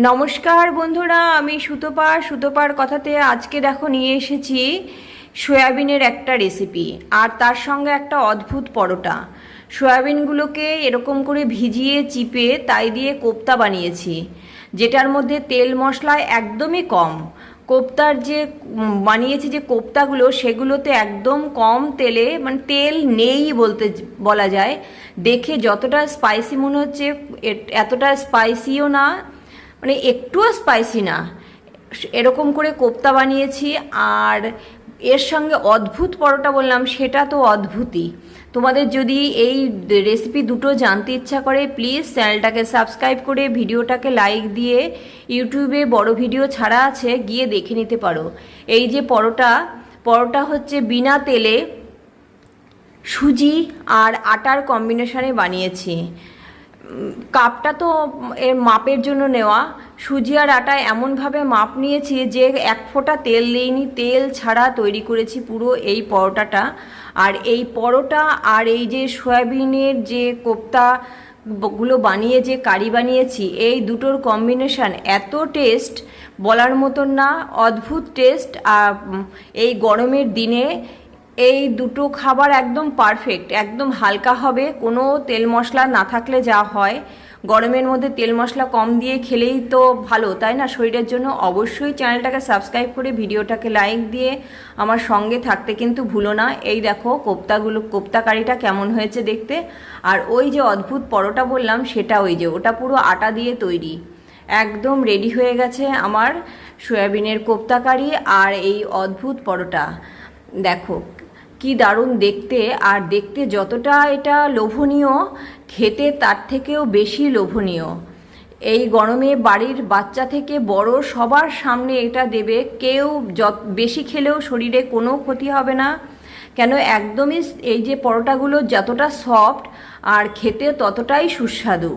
নমস্কার বন্ধুরা, আমি সুতোপার কথাতে আজকে দেখো নিয়ে এসেছি সয়াবিনের একটা রেসিপি আর তার সঙ্গে একটা অদ্ভুত পরোটা। সয়াবিনগুলোকে এরকম করে ভিজিয়ে চিপে তাই দিয়ে কোপ্তা বানিয়েছি, যেটার মধ্যে তেল মশলা একদমই কম। কোপ্তার যে বানিয়েছি যে কোপ্তাগুলো, সেগুলোতে একদম কম তেলে, মানে তেল নেই বলা যায়। দেখে যতটা স্পাইসি মনে হচ্ছে এতটা স্পাইসিও না, মানে একটুও স্পাইসি না। এরকম করে কোপ্তা বানিয়েছি। আর এর সঙ্গে অদ্ভুত পরোটা বললাম, সেটা তো অদ্ভুতই। তোমাদের যদি এই রেসিপি দুটো জানতে ইচ্ছা করে, প্লিজ চ্যানেলটাকে সাবস্ক্রাইব করে ভিডিওটাকে লাইক দিয়ে ইউটিউবে বড় ভিডিও ছাড়া আছে, গিয়ে দেখে নিতে পারো। এই যে পরোটা হচ্ছে বিনা তেলে সুজি আর আটার কম্বিনেশনে বানিয়েছি। কাপটা তো এর মাপের জন্য নেওয়া। সুজি আর আটা এমনভাবে মাপ নিয়েছি যে এক ফোঁটা তেল দেইনি, তেল ছাড়া তৈরি করেছি পুরো এই পরোটাটা। আর এই পরোটা আর এই যে সয়াবিনের যে কোপ্তাগুলো বানিয়ে যে কারি বানিয়েছি, এই দুটোর কম্বিনেশান এত টেস্ট, বলার মতন না, অদ্ভুত টেস্ট। আর এই গরমের দিনে এই দুটো খাবার একদম পারফেক্ট, একদম হালকা হবে। কোনো তেল মশলা না থাকলে যা হয়, গরমের মধ্যে তেল মশলা কম দিয়ে খেলেই তো ভালো, তাই না? শরীরের জন্য অবশ্যই চ্যানেলটাকে সাবস্ক্রাইব করে ভিডিওটাকে লাইক দিয়ে আমার সঙ্গে থাকতে কিন্তু ভুলো না। এই দেখো কোপ্তা কারিটা কেমন হয়েছে দেখতে। আর ওই যে অদ্ভুত পরোটা বললাম, সেটা ওই যে ওটা পুরো আটা দিয়ে তৈরি। একদম রেডি হয়ে গেছে আমার সয়াবিনের কোপ্তা কারি আর এই অদ্ভুত পরোটা। দেখো কি দারুণ দেখতে, আর দেখতে যতটা এটা লোভনীয়, খেতে তার থেকেও বেশি লোভনীয়। এই গরমে বাড়ির বাচ্চা থেকে বড় সবার সামনে এটা দেবে, কেউ বেশি খেলেও শরীরে কোনো ক্ষতি হবে না। কেন, একদমই এই যে পরোটাগুলো যতটা সফট আর খেতে ততটাই সুস্বাদু।